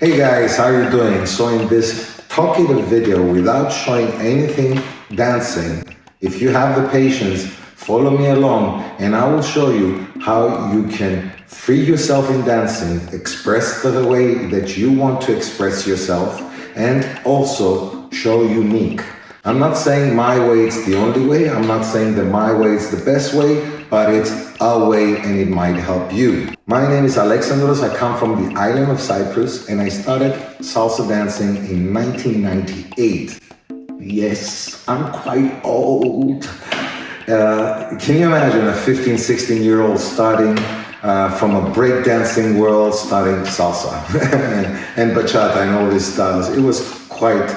Hey guys, how are you doing? So in this talkative video, without showing anything dancing, if you have the patience, follow me along and I will show you how you can free yourself in dancing, express the way that you want to express yourself, and also show unique. I'm not saying my way is the only way, I'm not saying that my way is the best way, but it's a way and it might help you. My name is Alexandros, I come from the Island of Cyprus and I started salsa dancing in 1998. Yes, I'm quite old. Can you imagine a 15, 16-year-old starting from a breakdancing world, starting salsa and bachata and all these styles? It was quite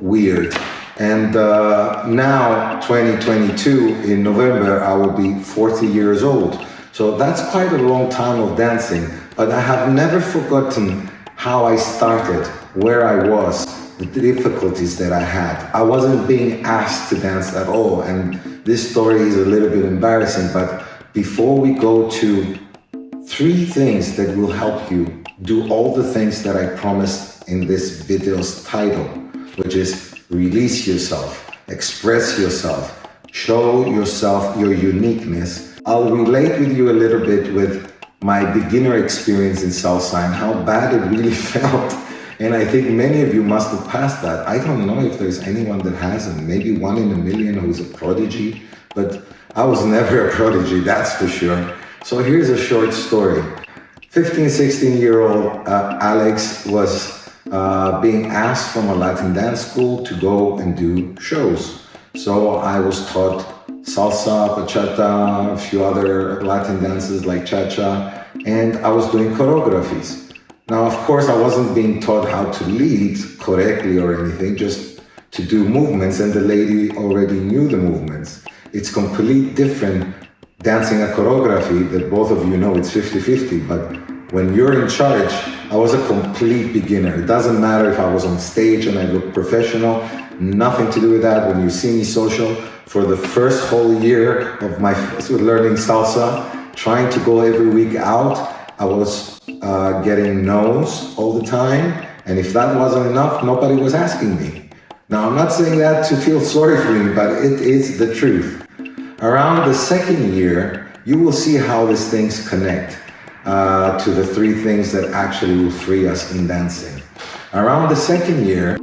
weird. And now, 2022, in November, I will be 40 years old. So that's quite a long time of dancing, but I have never forgotten how I started, where I was, the difficulties that I had. I wasn't being asked to dance at all, and this story is a little bit embarrassing, but before we go to 3 things that will help you do all the things that I promised in this video's title, which is release yourself, express yourself, show yourself your uniqueness. I'll relate with you a little bit with my beginner experience in salsa and how bad it really felt. And I think many of you must have passed that. I don't know if there's anyone that hasn't, maybe 1 in a million who's a prodigy, but I was never a prodigy, that's for sure. So here's a short story. 15, 16-year-old Alex was being asked from a Latin dance school to go and do shows. So I was taught salsa, bachata, a few other Latin dances like cha-cha, and I was doing choreographies. Now, of course, I wasn't being taught how to lead correctly or anything, just to do movements, and the lady already knew the movements. It's completely different dancing a choreography that both of you know it's 50-50, but when you're in charge, I was a complete beginner. It doesn't matter if I was on stage and I looked professional, nothing to do with that. When you see me social, for the first whole year of my learning salsa, trying to go every week out, I was getting no's all the time. And if that wasn't enough, nobody was asking me. Now, I'm not saying that to feel sorry for me, but it is the truth. Around the 2nd year, you will see how these things connect to the 3 things that actually will free us in dancing. Around the 2nd year,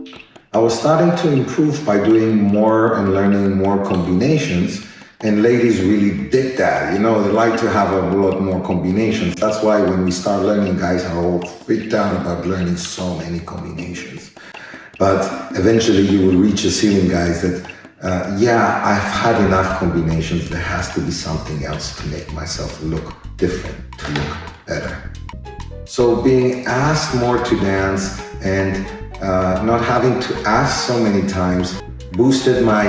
I was starting to improve by doing more and learning more combinations, and ladies really dig that. You know, they like to have a lot more combinations. That's why when we start learning, guys are all freaked out about learning so many combinations. But eventually you will reach a ceiling, guys, that yeah, I've had enough combinations. There has to be something else to make myself look different, to look better. So being asked more to dance and not having to ask so many times boosted my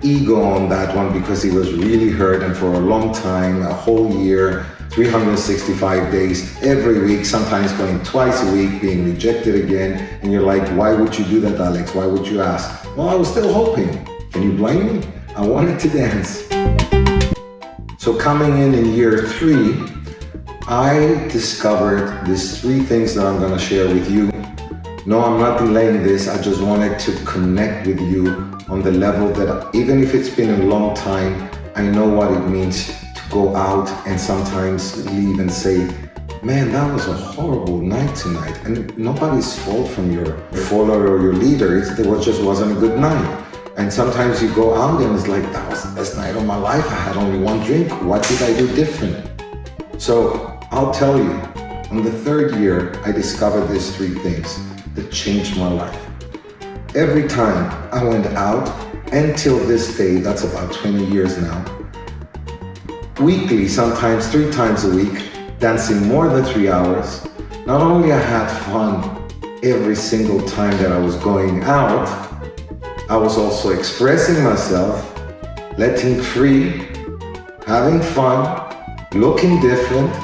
ego on that one, because it was really hurt, and for a long time, a whole year, 365 days, every week, sometimes going twice a week, being rejected again, and you're like, why would you do that, Alex? Why would you ask? Well, I was still hoping. Can you blame me? I wanted to dance. So coming in year 3, I discovered these 3 things that I'm gonna share with you. No, I'm not delaying this, I just wanted to connect with you on the level that even if it's been a long time, I know what it means to go out and sometimes leave and say, man, that was a horrible night tonight. And nobody's fault from your follower or your leader, it wasn't a good night. And sometimes you go out and it's like, that was the best night of my life. I had only 1 drink. What did I do different? So I'll tell you, on the 3rd year, I discovered these 3 things that changed my life. Every time I went out, until this day, that's about 20 years now, weekly, sometimes 3 times a week, dancing more than 3 hours, not only I had fun every single time that I was going out, I was also expressing myself, letting free, having fun, looking different,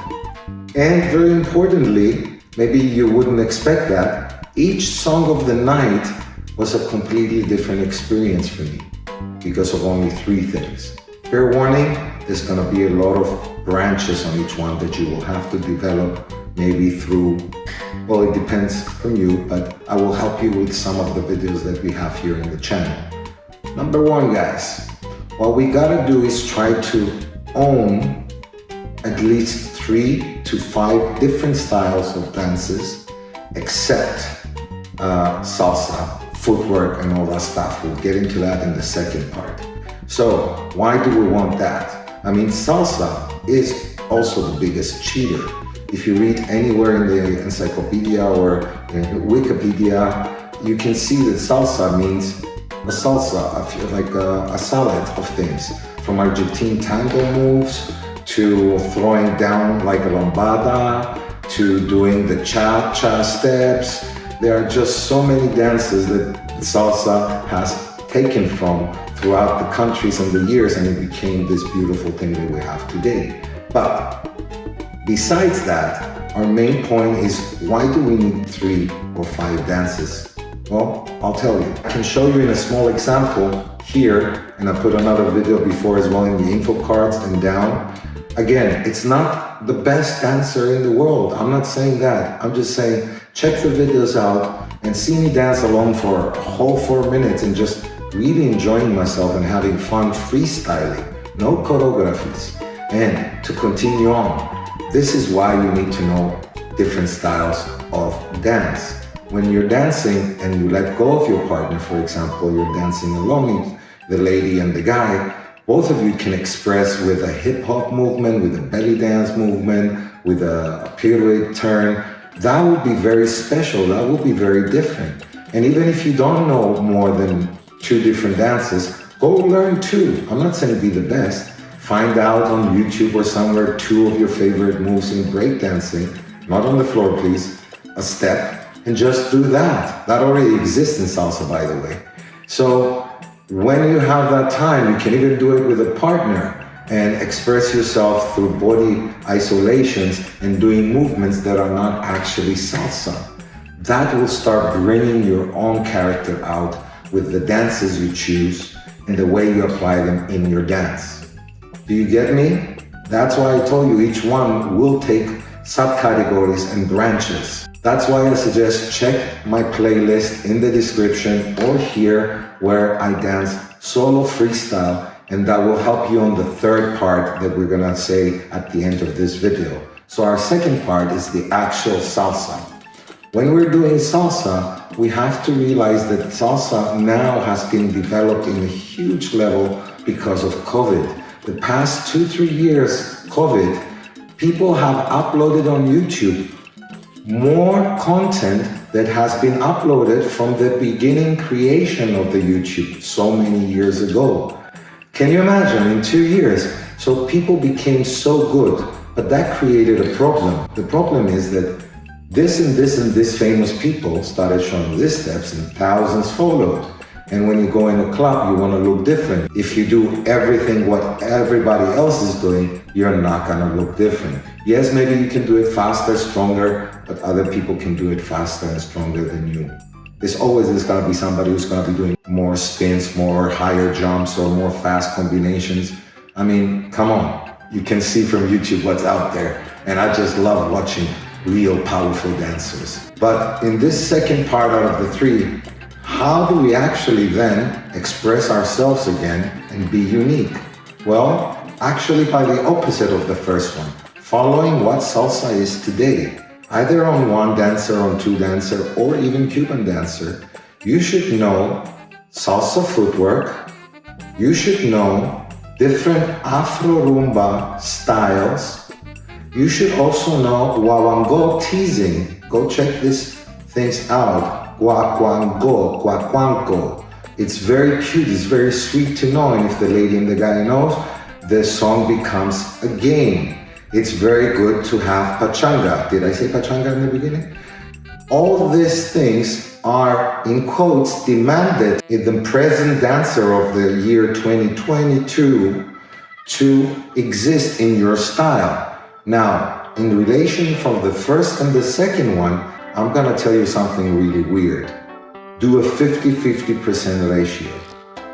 and very importantly, maybe you wouldn't expect that, each song of the night was a completely different experience for me because of only 3 things. Fair warning, there's gonna be a lot of branches on each one that you will have to develop maybe through, well, it depends from you, but I will help you with some of the videos that we have here in the channel. Number one, guys, what we gotta do is try to own at least 3 to 5 different styles of dances, except salsa, footwork, and all that stuff. We'll get into that in the second part. So why do we want that? I mean, salsa is also the biggest cheater. If you read anywhere in the encyclopedia or in Wikipedia, you can see that salsa means a salsa, like a salad of things, from Argentine tango moves to throwing down like a lambada to doing the cha-cha steps. There are just so many dances that salsa has taken from throughout the countries and the years, and it became this beautiful thing that we have today. But besides that, our main point is, why do we need 3 or 5 dances? Well, I'll tell you. I can show you in a small example here, and I put another video before as well in the info cards and down. Again, it's not the best dancer in the world. I'm not saying that. I'm just saying, check the videos out and see me dance alone for a whole 4 minutes and just really enjoying myself and having fun freestyling. No choreographies. And to continue on, this is why you need to know different styles of dance. When you're dancing and you let go of your partner, for example, you're dancing alone, the lady and the guy, both of you can express with a hip-hop movement, with a belly dance movement, with a pirouette turn. That would be very special, that would be very different. And even if you don't know more than 2 different dances, go learn 2. I'm not saying be the best. Find out on YouTube or somewhere 2 of your favorite moves in breakdancing, not on the floor please, a step, and just do that. That already exists in salsa, by the way. So when you have that time, you can even do it with a partner and express yourself through body isolations and doing movements that are not actually salsa. That will start bringing your own character out with the dances you choose and the way you apply them in your dance. Do you get me? That's why I told you each one will take subcategories and branches. That's why I suggest check my playlist in the description or here where I dance solo freestyle, and that will help you on the third part that we're gonna say at the end of this video. So our second part is the actual salsa. When we're doing salsa, we have to realize that salsa now has been developed in a huge level because of COVID. The past 2-3 years, COVID, people have uploaded on YouTube more content that has been uploaded from the beginning creation of the YouTube so many years ago. Can you imagine, in 2 years? So people became so good, but that created a problem. The problem is that this and this and this famous people started showing these steps and thousands followed. And when you go in a club, you want to look different. If you do everything what everybody else is doing, you're not going to look different. Yes, maybe you can do it faster, stronger, but other people can do it faster and stronger than you. There's always going to be somebody who's going to be doing more spins, more higher jumps, or more fast combinations. I mean, come on. You can see from YouTube what's out there. And I just love watching real powerful dancers. But in this second part out of the 3, how do we actually then express ourselves again and be unique? Well, actually by the opposite of the first one, following what salsa is today. Either on one dancer, on 2 dancer, or even Cuban dancer, you should know salsa footwork, you should know different Afro-rumba styles, you should also know guaguancó teasing. Go check these things out. Guaguancó. It's very cute, it's very sweet to know, and if the lady and the guy knows, the song becomes a game. It's very good to have pachanga. Did I say pachanga in the beginning? All these things are, in quotes, demanded in the present dancer of the year 2022 to exist in your style. Now, in relation from the first and the second one, I'm gonna tell you something really weird. Do a 50-50% ratio.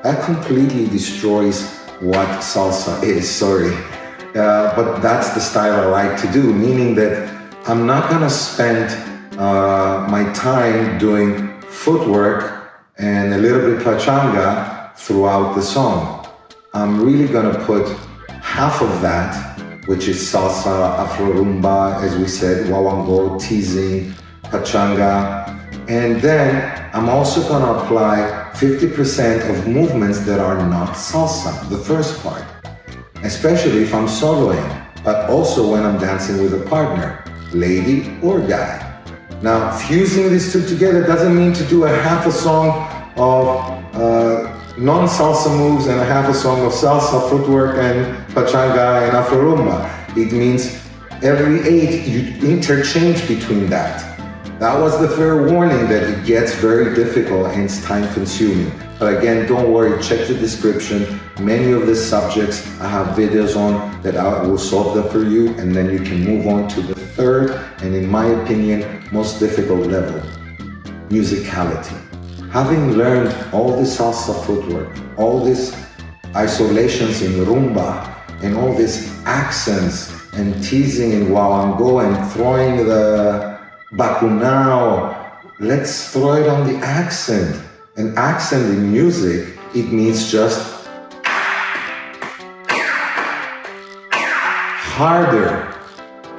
That completely destroys what salsa is, sorry. But that's the style I like to do, meaning that I'm not gonna spend my time doing footwork and a little bit pachanga throughout the song. I'm really gonna put half of that, which is salsa, afro rumba, as we said, wawango, teasing, pachanga, and then I'm also gonna apply 50% of movements that are not salsa, the first part, especially if I'm soloing, but also when I'm dancing with a partner, lady or guy. Now, fusing these two together doesn't mean to do a half a song of non-salsa moves and a half a song of salsa, footwork, and pachanga and afro rumba. It means every 8 you interchange between that. That was the fair warning that it gets very difficult and it's time consuming. But again, don't worry, check the description. Many of the subjects I have videos on that I will solve them for you, and then you can move on to the third and, in my opinion, most difficult level, musicality. Having learned all this salsa footwork, all these isolations in rumba, and all these accents and teasing in wawango and throwing the bacunao, let's throw it on the accent. An accent in music, it means just harder,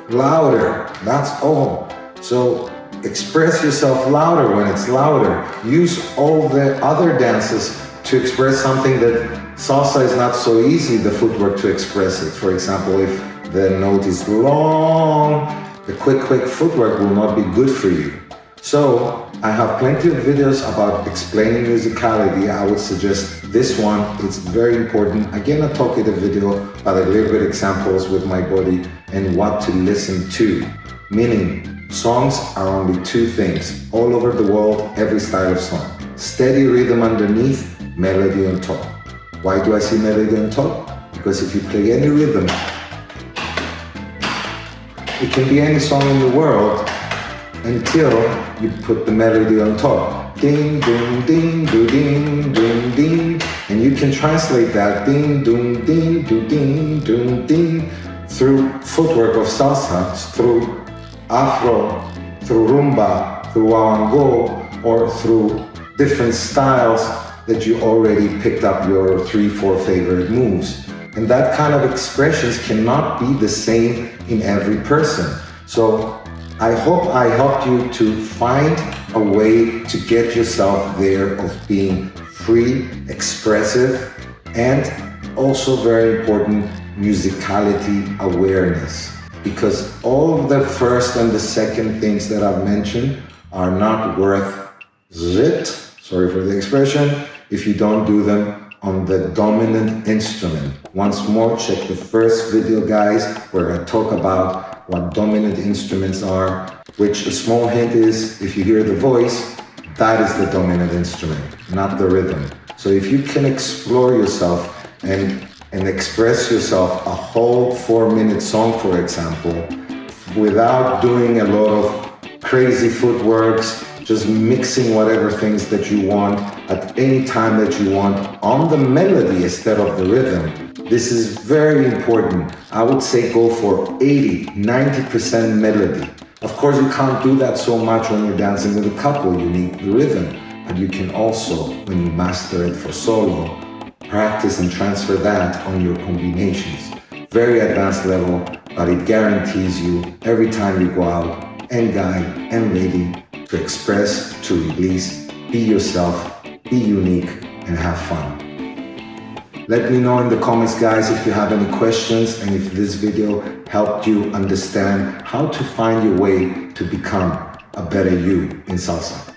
louder, that's all. So express yourself louder when it's louder. Use all the other dances to express something that salsa is not so easy, the footwork, to express it. For example, if the note is long, the quick footwork will not be good for you. So I have plenty of videos about explaining musicality. I would suggest this one. It's very important. Again, a talkative video, but a little bit examples with my body and what to listen to. Meaning, songs are only 2 things. All over the world, every style of song. Steady rhythm underneath, melody on top. Why do I say melody on top? Because if you play any rhythm, it can be any song in the world until you put the melody on top. Ding, ding, ding, do, ding, ding, ding. And you can translate that ding, ding, ding, do, ding, ding, ding through footwork of salsa, through afro, through rumba, through wawango, or through different styles that you already picked up your 3-4 favorite moves. And that kind of expressions cannot be the same in every person. So I hope I helped you to find a way to get yourself there of being free, expressive, and also very important, musicality awareness. Because all the first and the second things that I've mentioned are not worth zit, sorry for the expression, if you don't do them on the dominant instrument. Once more, check the first video, guys, where I talk about what dominant instruments are, which a small hint is, if you hear the voice, that is the dominant instrument, not the rhythm. So if you can explore yourself and express yourself a whole 4-minute song, for example, without doing a lot of crazy footworks, just mixing whatever things that you want at any time that you want on the melody instead of the rhythm. This is very important. I would say go for 80-90% melody. Of course, you can't do that so much when you're dancing with a couple. You need the rhythm. But you can also, when you master it for solo, practice and transfer that on your combinations. Very advanced level, but it guarantees you every time you go out, and guy and lady, to express, to release, be yourself, be unique, and have fun. Let me know in the comments, guys, if you have any questions and if this video helped you understand how to find your way to become a better you in salsa.